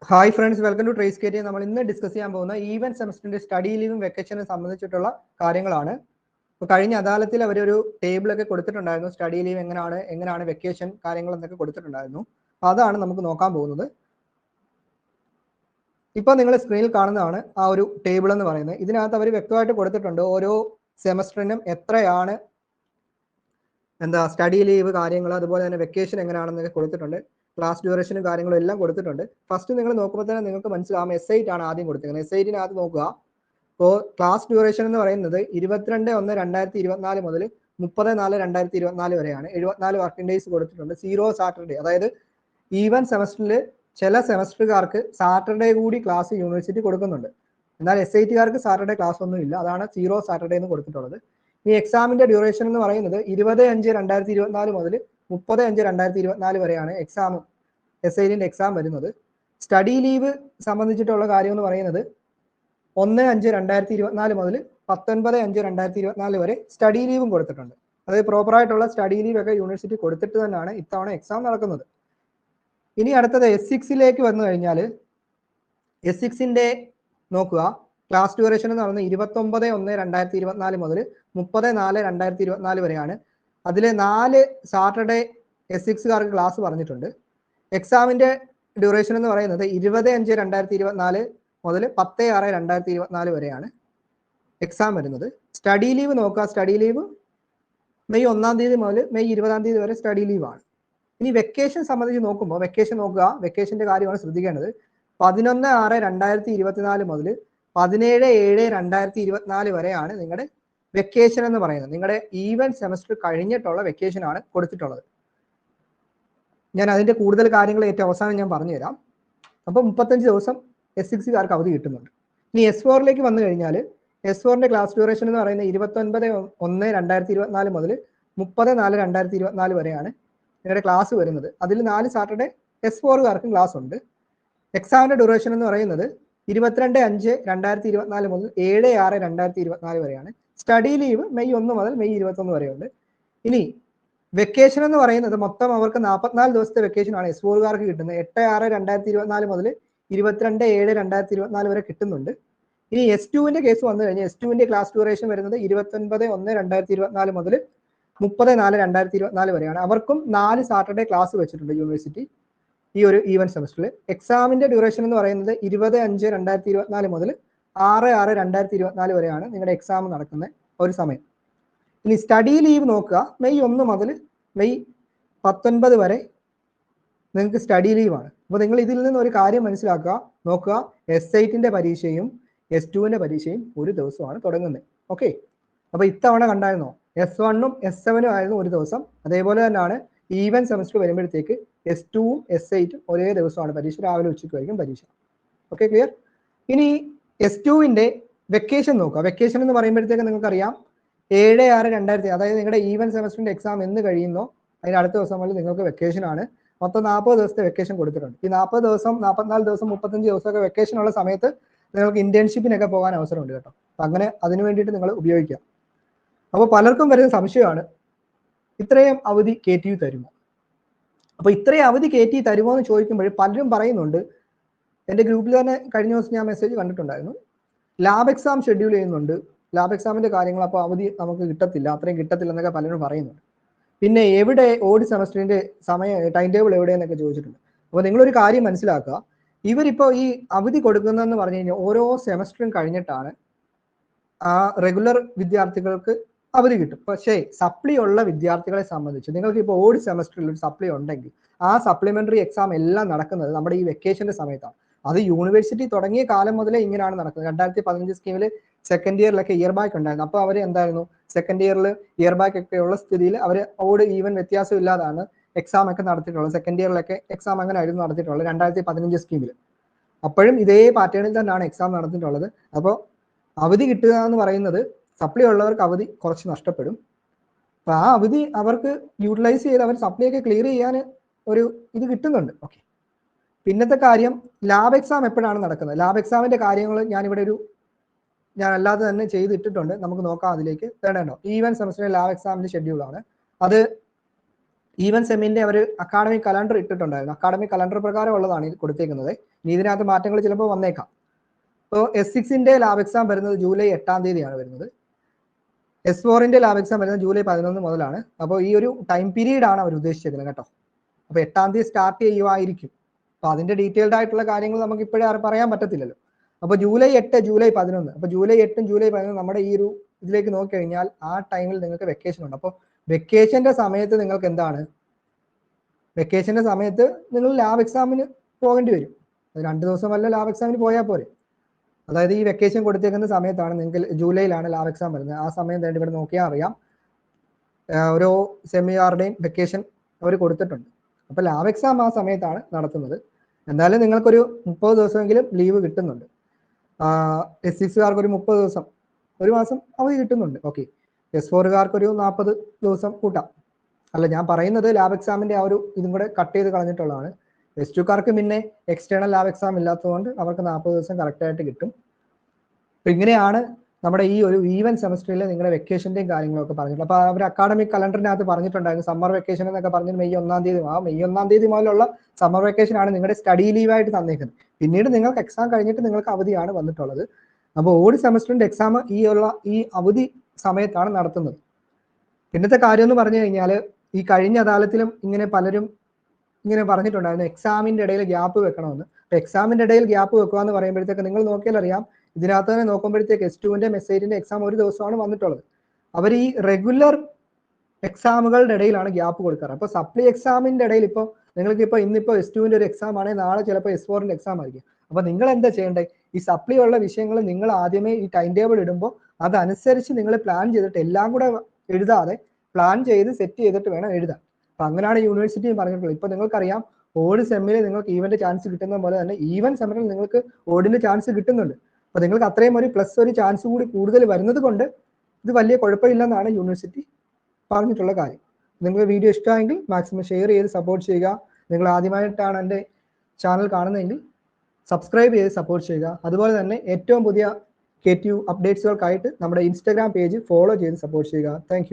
Hi friends, welcome to ട്രേസ് കേറ്റി. നമ്മൾ ഇന്ന് ഡിസ്കസ് ചെയ്യാൻ പോകുന്ന ഈവൻ സെമസ്റ്ററിന്റെ സ്റ്റഡി ലീവും വെക്കേഷനും സംബന്ധിച്ചിട്ടുള്ള കാര്യങ്ങളാണ്. ഇപ്പോൾ കഴിഞ്ഞ അദാലത്തിൽ അവരൊരു ടേബിളൊക്കെ കൊടുത്തിട്ടുണ്ടായിരുന്നു. സ്റ്റഡി ലീവ് എങ്ങനെയാണ് വെക്കേഷൻ കാര്യങ്ങൾ എന്നൊക്കെ കൊടുത്തിട്ടുണ്ടായിരുന്നു. അതാണ് നമുക്ക് നോക്കാൻ പോകുന്നത്. ഇപ്പോൾ നിങ്ങൾ സ്ക്രീനിൽ കാണുന്നതാണ് ആ ഒരു ടേബിൾ എന്ന് പറയുന്നത്. ഇതിനകത്ത് അവർ വ്യക്തമായിട്ട് കൊടുത്തിട്ടുണ്ട് ഓരോ സെമസ്റ്ററിനും എത്രയാണ് സ്റ്റഡി ലീവ് കാര്യങ്ങൾ, അതുപോലെ തന്നെ വെക്കേഷൻ എങ്ങനെയാണെന്നൊക്കെ കൊടുത്തിട്ടുണ്ട്. ക്ലാസ് ഡ്യൂറേഷനും കാര്യങ്ങളും എല്ലാം കൊടുത്തിട്ടുണ്ട്. ഫസ്റ്റ് നിങ്ങൾ നോക്കുമ്പോൾ തന്നെ നിങ്ങൾക്ക് മനസ്സിലാവും S8 ആണ് ആദ്യം കൊടുത്തിരിക്കുന്നത്. S8-നകത്ത് നോക്കുക. ഇപ്പോൾ ക്ലാസ് ഡ്യൂറേഷൻ എന്ന് പറയുന്നത് 22/1/2024 മുതൽ 30/4/2024 വരെയാണ്. 74 വർക്കിംഗ് ഡേയ്സ് കൊടുത്തിട്ടുണ്ട്. 0 സാറ്റർഡേ, അതായത് ഈവൻ സെമസ്റ്ററിൽ ചില സെമസ്റ്ററുകാർക്ക് സാറ്റർഡേ കൂടി ക്ലാസ് യൂണിവേഴ്സിറ്റി കൊടുക്കുന്നുണ്ട്. എന്നാൽ S8-കാർക്ക് സാറ്റർഡേ ക്ലാസ് ഒന്നും ഇല്ല. അതാണ് 0 സാറ്റർഡേ എന്ന് കൊടുത്തിട്ടുള്ളത്. ഈ എക്സാമിന്റെ ഡ്യൂറേഷൻ എന്ന് പറയുന്നത് 20/5/2024 മുതൽ 30/5/2024 വരെയാണ് എക്സാം, S8-ന്റെ എക്സാം വരുന്നത്. സ്റ്റഡി ലീവ് സംബന്ധിച്ചിട്ടുള്ള കാര്യം എന്ന് പറയുന്നത് 1/5/2024 മുതൽ 19/5/2024 വരെ സ്റ്റഡി ലീവും കൊടുത്തിട്ടുണ്ട്. അതായത് പ്രോപ്പറായിട്ടുള്ള സ്റ്റഡി ലീവ് ഒക്കെ യൂണിവേഴ്സിറ്റി കൊടുത്തിട്ട് തന്നെയാണ് ഇത്തവണ എക്സാം നടക്കുന്നത്. ഇനി അടുത്തത് S6-ലേക്ക് വന്നു കഴിഞ്ഞാൽ S6-ന്റെ നോക്കുക. ക്ലാസ് ഡ്യൂറേഷൻ എന്ന് പറയുന്നത് 29/1/2024 മുതൽ 30/4/2024 വരെയാണ്. അതിൽ 4 സാറ്റർഡേ S6-കാർക്ക് ക്ലാസ് പറഞ്ഞിട്ടുണ്ട്. എക്സാമിന്റെ ഡ്യൂറേഷൻ എന്ന് പറയുന്നത് 20/5/2024 മുതൽ 10/6/2024 വരെയാണ് എക്സാം വരുന്നത്. സ്റ്റഡി ലീവ് നോക്കുക. സ്റ്റഡി ലീവ് മെയ് 1-ാം തീയതി മുതൽ മെയ് 20-ാം തീയതി വരെ സ്റ്റഡി ലീവാണ്. ഇനി വെക്കേഷൻ സംബന്ധിച്ച് നോക്കുമ്പോൾ വെക്കേഷൻ നോക്കുക. വെക്കേഷന്റെ കാര്യമാണ് ശ്രദ്ധിക്കേണ്ടത്. 11/6/2024 മുതൽ 17/7/2024 വരെയാണ് നിങ്ങളുടെ വെക്കേഷൻ എന്ന് പറയുന്നത്. നിങ്ങളുടെ ഈവൻ സെമസ്റ്റർ കഴിഞ്ഞിട്ടുള്ള വെക്കേഷൻ ആണ് കൊടുത്തിട്ടുള്ളത്. ഞാൻ അതിന്റെ കൂടുതൽ കാര്യങ്ങൾ ഏറ്റവും അവസാനം ഞാൻ പറഞ്ഞുതരാം. അപ്പോൾ 35 ദിവസം S6-കാർക്ക് അവധി കിട്ടുന്നുണ്ട്. ഇനി S4-ലേക്ക് വന്നു കഴിഞ്ഞാൽ S4-ന്റെ ക്ലാസ് ഡ്യൂറേഷൻ എന്ന് പറയുന്നത് 29/1/2024 മുതൽ 30/4/2024 വരെയാണ് നിങ്ങളുടെ ക്ലാസ് വരുന്നത്. അതിൽ 4 സാറ്റർഡേ S4-കാർക്കും ക്ലാസ് ഉണ്ട്. എക്സാമിന്റെ ഡ്യൂറേഷൻ എന്ന് പറയുന്നത് 22/5/2024 മുതൽ 7/6/2024 വരെയാണ്. സ്റ്റഡി ലീവ് മെയ് 1 മുതൽ മെയ് 21 വരെയുണ്ട്. ഇനി വെക്കേഷൻ എന്ന് പറയുന്നത് മൊത്തം അവർക്ക് 44 ദിവസത്തെ വെക്കേഷൻ ആണ് S4-കാർക്ക് കിട്ടുന്നത്. 8/6/2024 മുതൽ 22/7/2024 വരെ കിട്ടുന്നുണ്ട്. ഇനി S2-ന്റെ കേസ് വന്നു കഴിഞ്ഞാൽ S2-ന്റെ ക്ലാസ് ഡ്യൂറേഷൻ വരുന്നത് 29/1/2024 മുതൽ 30/4/2024 വരെയാണ്. അവർക്കും 4 സാറ്റർഡേ ക്ലാസ് വെച്ചിട്ടുണ്ട് യൂണിവേഴ്സിറ്റി ഈ ഒരു ഈവൻ സെമസ്റ്ററിൽ. എക്സാമിന്റെ ഡ്യൂറേഷൻ എന്ന് പറയുന്നത് 20/5/2024 മുതൽ 6/6/2024 വരെയാണ് നിങ്ങളുടെ എക്സാം നടക്കുന്ന ഒരു സമയം. ഇനി സ്റ്റഡി ലീവ് നോക്കുക. മെയ് 1 മുതൽ മെയ് 19 വരെ നിങ്ങൾക്ക് സ്റ്റഡി ലീവാണ്. അപ്പോൾ നിങ്ങൾ ഇതിൽ നിന്ന് ഒരു കാര്യം മനസ്സിലാക്കുക. നോക്കുക, S8-ന്റെ പരീക്ഷയും S2-ന്റെ പരീക്ഷയും ഒരു ദിവസമാണ് തുടങ്ങുന്നത്. ഓക്കെ, അപ്പോൾ ഇത്തവണ കണ്ടായിരുന്നോ S1-ഉം S7-ഉം ആയിരുന്നു ഒരു ദിവസം. അതേപോലെ തന്നെയാണ് ഈവൻ സെമസ്റ്റർ വരുമ്പോഴത്തേക്ക് S2-ഉം S8-ഉം ഒരേ ദിവസമാണ് പരീക്ഷ. രാവിലെ ഉച്ചയ്ക്കായിരിക്കും പരീക്ഷ. Okay, clear. ഇനി S2-ന്റെ വെക്കേഷൻ നോക്കുക. വെക്കേഷൻ എന്ന് പറയുമ്പോഴത്തേക്ക് നിങ്ങൾക്കറിയാം 7/6/2000, അതായത് നിങ്ങളുടെ ഈവൻ സെമസ്റ്ററിന്റെ എക്സാം എന്ന് കഴിയുന്നോ അതിന് അടുത്ത ദിവസം മുതൽ നിങ്ങൾക്ക് വെക്കേഷൻ ആണ്. മൊത്തം 40 ദിവസത്തെ വെക്കേഷൻ കൊടുത്തിട്ടുണ്ട്. ഈ 40 ദിവസം, 44 ദിവസം, 35 ദിവസമൊക്കെ വെക്കേഷൻ ഉള്ള സമയത്ത് നിങ്ങൾക്ക് ഇന്റേൺഷിപ്പിനൊക്കെ പോകാൻ അവസരമുണ്ട് കേട്ടോ. അപ്പം അങ്ങനെ അതിന് വേണ്ടിയിട്ട് നിങ്ങൾ ഉപയോഗിക്കാം. അപ്പോൾ പലർക്കും വരുന്ന സംശയമാണ്, ഇത്രയും അവധി KTU തരുമോ? അപ്പോൾ ഇത്രയും അവധി KTU തരുമോ എന്ന് ചോദിക്കുമ്പോൾ പലരും പറയുന്നുണ്ട്. എൻ്റെ ഗ്രൂപ്പിൽ തന്നെ കഴിഞ്ഞ ദിവസം ഞാൻ മെസ്സേജ് കണ്ടിട്ടുണ്ടായിരുന്നു, ലാബ് എക്സാം ഷെഡ്യൂൾ ചെയ്യുന്നുണ്ട്, ലാബ് എക്സാമിന്റെ കാര്യങ്ങൾ, അപ്പോൾ അവധി നമുക്ക് കിട്ടത്തില്ല, അത്രയും കിട്ടത്തില്ല എന്നൊക്കെ പലരും പറയുന്നുണ്ട്. പിന്നെ എവിടെ ഓഡ് സെമസ്റ്ററിന്റെ ടൈം ടേബിൾ എവിടെയെന്നൊക്കെ ചോദിച്ചിട്ടുണ്ട്. അപ്പോൾ നിങ്ങളൊരു കാര്യം മനസ്സിലാക്കുക, ഇവരിപ്പോൾ ഈ അവധി കൊടുക്കുന്നതെന്ന് പറഞ്ഞു കഴിഞ്ഞാൽ ഓരോ സെമസ്റ്ററും കഴിഞ്ഞിട്ടാണ് ആ റെഗുലർ വിദ്യാർത്ഥികൾക്ക് അവധി കിട്ടും. പക്ഷേ സപ്ലി ഉള്ള വിദ്യാർത്ഥികളെ സംബന്ധിച്ച് നിങ്ങൾക്ക് ഇപ്പോൾ ഓഡ് സെമസ്റ്ററിൽ ഒരു സപ്ലി ഉണ്ടെങ്കിൽ ആ സപ്ലിമെന്ററി എക്സാം എല്ലാം നടക്കുന്നത് നമ്മുടെ ഈ വെക്കേഷന്റെ സമയത്താണ്. അത് യൂണിവേഴ്സിറ്റി തുടങ്ങിയ കാലം മുതലേ ഇങ്ങനെയാണ് നടക്കുന്നത്. 2015 സ്കീമിൽ സെക്കൻഡ് ഇയറിലൊക്കെ ഇയർ ബാക്ക് ഉണ്ടായിരുന്നു. അപ്പോൾ അവർ എന്തായിരുന്നു, സെക്കൻഡ് ഇയറിൽ ഇയർ ബാക്ക് ഒക്കെ ഉള്ള സ്ഥിതിയിൽ അവർ ഓഡ് ഈവൻ വ്യത്യാസം ഇല്ലാതാണ് എക്സാം ഒക്കെ നടത്തിയിട്ടുള്ളത്. സെക്കൻഡ് ഇയറിലൊക്കെ എക്സാം അങ്ങനെ ആയിരുന്നു നടത്തിയിട്ടുള്ളത് 2015 സ്കീമിൽ. അപ്പോഴും ഇതേ പാറ്റേണിൽ തന്നെയാണ് എക്സാം നടത്തിയിട്ടുള്ളത്. അപ്പോൾ അവധി കിട്ടുക എന്ന് പറയുന്നത് സപ്ലി ഉള്ളവർക്ക് അവധി കുറച്ച് നഷ്ടപ്പെടും. അപ്പൊ ആ അവധി അവർക്ക് യൂട്ടിലൈസ് ചെയ്ത് അവർ സപ്ലി ഒക്കെ ക്ലിയർ ചെയ്യാൻ ഒരു ഇത് കിട്ടുന്നുണ്ട്. ഓക്കെ, പിന്നത്തെ കാര്യം ലാബ് എക്സാം എപ്പോഴാണ് നടക്കുന്നത്? ലാബ് എക്സാമിന്റെ കാര്യങ്ങൾ ഞാൻ അല്ലാതെ തന്നെ ചെയ്തിട്ടിട്ടുണ്ട്. നമുക്ക് നോക്കാം അതിലേക്ക്. വേണ്ടോ, ഈവൻ സെമസ്റ്ററിലെ ലാബ് എക്സാമിന്റെ ഷെഡ്യൂളാണ് അത്. ഈവൻ സെമ്മിന്റെ അവർ അക്കാഡമിക് കലണ്ടർ ഇട്ടിട്ടുണ്ടായിരുന്നു. അക്കാഡമിക് കലണ്ടർ പ്രകാരം ഉള്ളതാണ് ഇത് കൊടുത്തേക്കുന്നത്. ഇനി ഇതിനകത്ത് മാറ്റങ്ങൾ ചിലപ്പോൾ വന്നേക്കാം. ഇപ്പോൾ S6ന്റെ ലാബ് എക്സാം വരുന്നത് ജൂലൈ 8-ാം തീയതിയാണ് വരുന്നത്. S4ന്റെ ലാബ് എക്സാം വരുന്നത് ജൂലൈ 11 മുതലാണ്. അപ്പോൾ ഈ ഒരു ടൈം പീരീഡ് ആണ് അവർ ഉദ്ദേശിച്ചത് കേട്ടോ. അപ്പോൾ 8-ാം തീയതി സ്റ്റാർട്ട് ചെയ്യുമായിരിക്കും. അപ്പോൾ അതിന്റെ ഡീറ്റെയിൽഡ് ആയിട്ടുള്ള കാര്യങ്ങൾ നമുക്ക് ഇപ്പോഴേ പറയാൻ പറ്റത്തില്ലല്ലോ. അപ്പോൾ ജൂലൈ 8, ജൂലൈ 11, അപ്പോൾ ജൂലൈ 8 ജൂലൈ 11 നമ്മുടെ ഈ ഒരു ഇതിലേക്ക് നോക്കിക്കഴിഞ്ഞാൽ ആ ടൈമിൽ നിങ്ങൾക്ക് വെക്കേഷൻ ഉണ്ട്. അപ്പോൾ വെക്കേഷന്റെ സമയത്ത് നിങ്ങൾക്ക് എന്താണ്, വെക്കേഷന്റെ സമയത്ത് നിങ്ങൾ ലാബ് എക്സാമിന് പോകേണ്ടി വരും. 2 ദിവസമല്ല ലാബ് എക്സാമിന് പോയാൽ പോരെ. അതായത് ഈ വെക്കേഷൻ കൊടുത്തേക്കുന്ന സമയത്താണ് നിങ്ങൾക്ക്, ജൂലൈയിലാണ് ലാബ് എക്സാം വരുന്നത്. ആ സമയം തന്നെ ഇവിടെ നോക്കിയാൽ അറിയാം, ഓരോ സെമിനാറുടെയും വെക്കേഷൻ അവർ കൊടുത്തിട്ടുണ്ട്. അപ്പോൾ ലാബ് എക്സാം ആ സമയത്താണ് നടത്തുന്നത്. എന്തായാലും നിങ്ങൾക്കൊരു 30 ദിവസമെങ്കിലും ലീവ് കിട്ടുന്നുണ്ട്. S6കാർക്ക് ഒരു 30 ദിവസം, ഒരു മാസം അവധി കിട്ടുന്നുണ്ട്. ഓക്കെ, S4കാർക്ക് ഒരു 40 ദിവസം കൂട്ടാം. അല്ല, ഞാൻ പറയുന്നത് ലാബ് എക്സാമിന്റെ ആ ഒരു ഇതും കൂടെ കട്ട് ചെയ്ത് കളഞ്ഞിട്ടുള്ളതാണ്. S2കാർക്ക് പിന്നെ എക്സ്റ്റേണൽ ലാബ് എക്സാം ഇല്ലാത്തതുകൊണ്ട് അവർക്ക് 40 ദിവസം കറക്റ്റായിട്ട് കിട്ടും. അപ്പോൾ ഇങ്ങനെയാണ് നമ്മുടെ ഈ ഒരു ഈവൻ സെമസ്റ്ററിൽ നിങ്ങളുടെ വെക്കേഷന്റെയും കാര്യങ്ങളൊക്കെ പറഞ്ഞിട്ടുള്ളത്. അപ്പോൾ അവർ അക്കാഡമിക് കലണ്ടറിനകത്ത് പറഞ്ഞിട്ടുണ്ടായിരുന്നു സമ്മർ വെക്കേഷൻ എന്നൊക്കെ പറഞ്ഞ് മെയ് 1-ാം തീയതി. ആ മെയ് 1-ാം തീയതി മുതലുള്ള സമ്മർ വെക്കേഷൻ ആണ് നിങ്ങളുടെ സ്റ്റഡി ലീവായിട്ട് തന്നേക്കുന്നത്. പിന്നീട് നിങ്ങൾക്ക് എക്സാം കഴിഞ്ഞിട്ട് നിങ്ങൾക്ക് അവധിയാണ് വന്നിട്ടുള്ളത്. അപ്പോൾ ഓരോ സെമസ്റ്ററിന്റെ എക്സാം ഈ അവധി സമയത്താണ് നടത്തുന്നത്. പിന്നത്തെ കാര്യം എന്ന് പറഞ്ഞു കഴിഞ്ഞാൽ, ഈ കഴിഞ്ഞ അദാലത്തിലും ഇങ്ങനെ പലരും ഇങ്ങനെ പറഞ്ഞിട്ടുണ്ടായിരുന്നു എക്സാമിന്റെ ഇടയിൽ ഗ്യാപ്പ് വെക്കണമെന്ന്. അപ്പൊ എക്സാമിന്റെ ഇടയിൽ ഗ്യാപ്പ് വെക്കുക എന്ന് പറയുമ്പോഴത്തേക്ക് നിങ്ങൾ നോക്കിയാൽ അറിയാം, ഇതിനകത്ത് തന്നെ നോക്കുമ്പോഴത്തേക്ക് S2ന്റെ മെസ്സേജിന്റെ എക്സാം ഒരു ദിവസമാണ് വന്നിട്ടുള്ളത്. അവർ ഈ റെഗുലർ എക്സാമുകളുടെ ഇടയിലാണ് ഗ്യാപ്പ് കൊടുക്കാറ്. അപ്പോൾ സപ്ലി എക്സാമിന്റെ ഇടയിൽ ഇപ്പോൾ നിങ്ങൾക്ക് ഇപ്പോൾ ഇന്നിപ്പോൾ S2ന്റെ ഒരു എക്സാം ആണെങ്കിൽ നാളെ ചിലപ്പോൾ S4ന്റെ എക്സാം ആയിരിക്കും. അപ്പോൾ നിങ്ങൾ എന്താ ചെയ്യേണ്ടത്, ഈ സപ്ലി ഉള്ള വിഷയങ്ങൾ നിങ്ങൾ ആദ്യമേ ഈ ടൈം ടേബിൾ ഇടുമ്പോൾ അതനുസരിച്ച് നിങ്ങൾ പ്ലാൻ ചെയ്തിട്ട് എല്ലാം കൂടെ എഴുതാതെ പ്ലാൻ ചെയ്ത് സെറ്റ് ചെയ്തിട്ട് വേണം എഴുതാൻ. അപ്പൊ അങ്ങനെയാണ് യൂണിവേഴ്സിറ്റിയും പറഞ്ഞിട്ടുള്ളത്. ഇപ്പൊ നിങ്ങൾക്കറിയാം, ഓഡ് സെമ്മിൽ നിങ്ങൾക്ക് ഈവന്റ് ചാൻസ് കിട്ടുന്ന പോലെ തന്നെ ഈവൻ സെമ്മിൽ നിങ്ങൾക്ക് ഓഡിന്റെ ചാൻസ് കിട്ടുന്നുണ്ട്. അപ്പൊ നിങ്ങൾക്ക് അത്രയും ഒരു ചാൻസ് കൂടി കൂടുതൽ വരുന്നത് കൊണ്ട് ഇത് വലിയ കുഴപ്പമില്ലെന്നാണ് യൂണിവേഴ്സിറ്റി പറഞ്ഞിട്ടുള്ള കാര്യം. നിങ്ങൾക്ക് വീഡിയോ ഇഷ്ടമായെങ്കിൽ മാക്സിമം ഷെയർ ചെയ്ത് സപ്പോർട്ട് ചെയ്യുക. നിങ്ങൾ ആദ്യമായിട്ടാണ് എൻ്റെ ചാനൽ കാണുന്നതെങ്കിൽ സബ്സ്ക്രൈബ് ചെയ്ത് സപ്പോർട്ട് ചെയ്യുക. അതുപോലെ തന്നെ ഏറ്റവും പുതിയ KTU അപ്ഡേറ്റ്സുകൾക്കായിട്ട് നമ്മുടെ ഇൻസ്റ്റാഗ്രാം പേജ് ഫോളോ ചെയ്ത് സപ്പോർട്ട് ചെയ്യുക. താങ്ക്